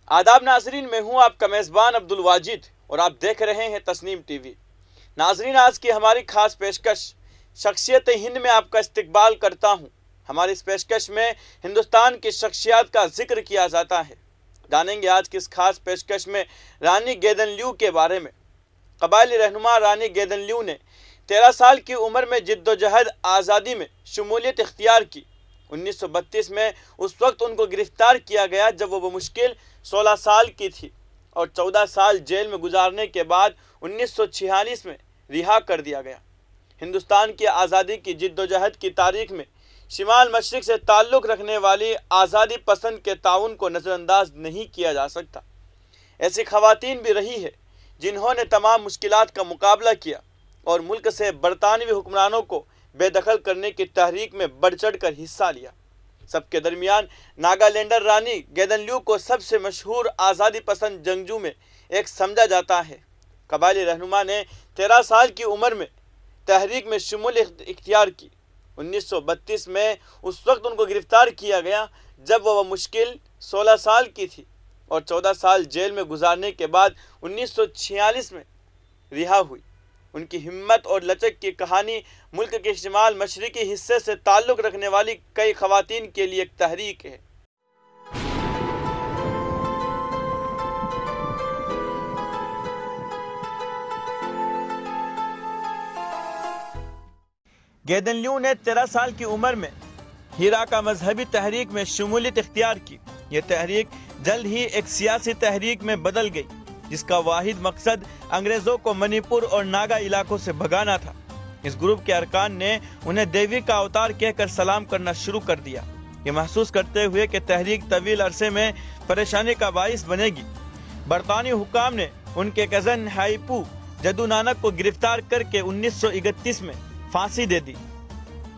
आदाब नाजरीन, मैं हूं आपका मेज़बान अब्दुल वाजिद और आप देख रहे हैं तस्नीम टीवी। नाजरीन, आज की हमारी खास पेशकश शख्सियत हिंद में आपका इस्तकबाल करता हूं। हमारी इस पेशकश में हिंदुस्तान की शख्सियत का जिक्र किया जाता है। जानेंगे आज की इस खास पेशकश में रानी गेदनलियू के बारे में। कबायली रहनुमा रानी गेदनलियू ने 13 साल की उम्र में जिद्दोजहद आज़ादी में शमूलियत इख्तियार की। 1932 में उस वक्त उनको गिरफ्तार किया गया जब वो मुश्किल 16 साल की थी और 14 साल जेल में गुजारने के बाद 1946 में रिहा कर दिया गया। हिंदुस्तान की आज़ादी की जिद्दोजहद की तारीख में शिमाल मशरिक से ताल्लुक़ रखने वाली आज़ादी पसंद के ताउन को नज़रअंदाज नहीं किया जा सकता। ऐसी ख़वातीन भी रही है जिन्होंने तमाम मुश्किलात का मुकाबला किया और मुल्क से बरतानवी हुक्मरानों को बेदखल करने की तहरीक में बढ़ चढ़ कर हिस्सा लिया। सबके दरमियान नागालैंडर रानी गेदनलियू को सबसे मशहूर आज़ादी पसंद जंगजू में एक समझा जाता है। कबायली रहनुमा ने 13 साल की उम्र में तहरीक में शमूलियत इख्तियार की। 1932 में उस वक्त उनको गिरफ्तार किया गया जब वह मुश्किल 16 साल की थी और 14 साल जेल में गुजारने के बाद 1946 में रिहा हुई। उनकी हिम्मत और लचक की कहानी मुल्क के शिमाल मशरिकी हिस्से से ताल्लुक़ रखने वाली कई ख़वातीन के लिए एक तहरीक है। गेदनलियू ने 13 साल की उम्र में हीरा का मजहबी तहरीक में शमूलियत इख्तियार की। यह तहरीक जल्द ही एक सियासी तहरीक में बदल गई जिसका वाहिद मकसद अंग्रेज़ों को मणिपुर और नागा इलाकों से भगाना था। इस ग्रुप के अरकान ने उन्हें देवी का अवतार कहकर सलाम करना शुरू कर दिया, ये महसूस करते हुए कि तहरीक तवील अरसे में परेशानी का बाइस बनेगी। बरतानी हुकाम ने उनके कज़न हाइपू जदू नानक को गिरफ्तार करके 1931 में फांसी दे दी।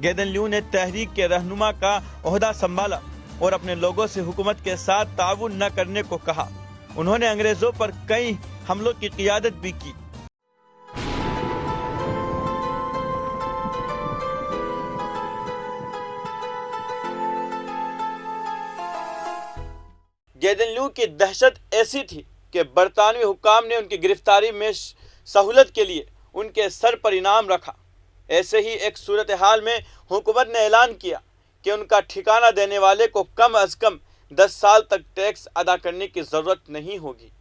गेदनलियू ने तहरीक के रहनुमा का ओहदा संभाला और अपने लोगों से हुकूमत के साथ ताउन न करने को कहा। उन्होंने अंग्रेजों पर कई हमलों की क़ियादत भी की। गेदनलियू की दहशत ऐसी थी कि बरतानवी हुक्काम ने उनकी गिरफ्तारी में सहूलत के लिए उनके सर पर इनाम रखा। ऐसे ही एक सूरत हाल में हुकूमत ने ऐलान किया कि उनका ठिकाना देने वाले को कम अज कम 10 साल तक टैक्स अदा करने की ज़रूरत नहीं होगी।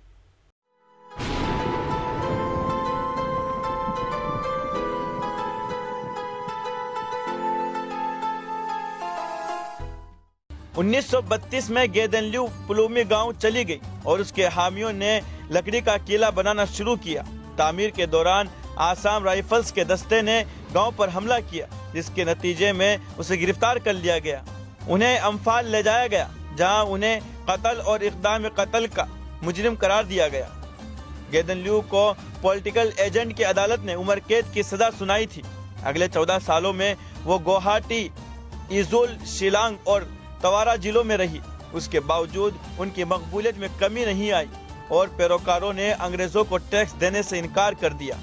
उन्नीस 1932 में गेदनलियू पुलूमी गांव चली गई और उसके हामियों ने लकड़ी का किला बनाना शुरू किया। तामीर के दौरान आसाम राइफल्स के दस्ते ने गांव पर हमला किया जिसके नतीजे में उसे गिरफ्तार कर लिया गया। उन्हें अम्फाल ले जाया गया जहां उन्हें कत्ल और इक़दाम कत्ल का मुजरिम करार दिया गया। गेदनलियू को पॉलिटिकल एजेंट की अदालत ने उम्र कैद की सजा सुनाई थी। अगले 14 सालों में वो गुवाहाटी, इजुल, शिलांग और तवारा जिलों में रही। उसके बावजूद उनकी मकबूलियत में कमी नहीं आई और पैरोकारों ने अंग्रेजों को टैक्स देने से इनकार कर दिया।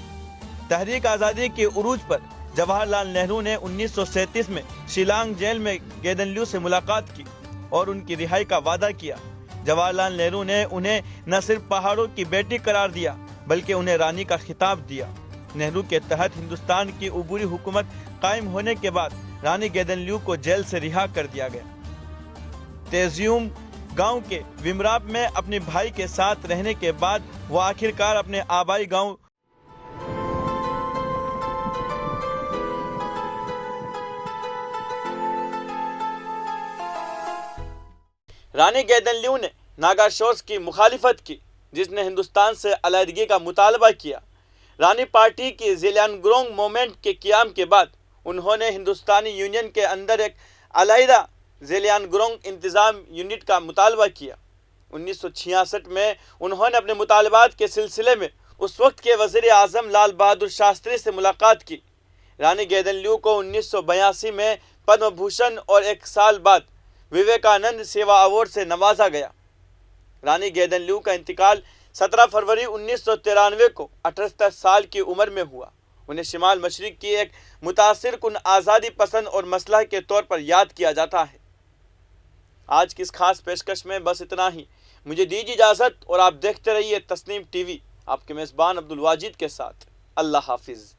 तहरीक आज़ादी के उरूज पर जवाहरलाल नेहरू ने 1937 में शिलांग जेल में गेदनलियू से मुलाकात की और उनकी रिहाई का वादा किया। जवाहरलाल नेहरू ने उन्हें न सिर्फ पहाड़ों की बेटी करार दिया बल्कि उन्हें रानी का खिताब दिया। नेहरू के तहत हिंदुस्तान की उबूरी हुकूमत कायम होने के बाद रानी गेदनलियू को जेल से रिहा कर दिया गया। तेजियुम गांव के विमराप में अपने भाई के साथ रहने के बाद वो आखिरकार अपने आबाई गांव रानी गेदनलियू ने नागा शोर्स की मुखालिफत की जिसने हिंदुस्तान से अलहदगी का मुतालबा किया। रानी पार्टी की ज़ेलियांगरोंग मूवमेंट के क़याम के बाद उन्होंने हिंदुस्तानी यूनियन के अंदर एक अलहदा ज़ेलियांगरोंग इंतज़ाम यूनिट का मुतालबा किया। 1966 में उन्होंने अपने मुतालबात के सिलसिले में उस वक्त के वज़ीर आज़म लाल बहादुर शास्त्री से मुलाकात की। रानी गेदनलियू को 1982 में पद्म भूषण और एक साल बाद विवेकानंद सेवा अवार्ड से नवाजा गया। रानी गेदनलियू का इंतकाल 17 फरवरी 1993 को 78 साल की उम्र में हुआ। उन्हें शिमाल मशरिक की एक मुतासिर कुन आज़ादी पसंद और मसलह के तौर पर याद किया जाता है। आज की इस खास पेशकश में बस इतना ही। مجھے دیجیے اجازت اور آپ دیکھتے رہیے تسنیم ٹی وی، آپ کے میزبان عبد الواجد کے ساتھ۔ اللہ حافظ۔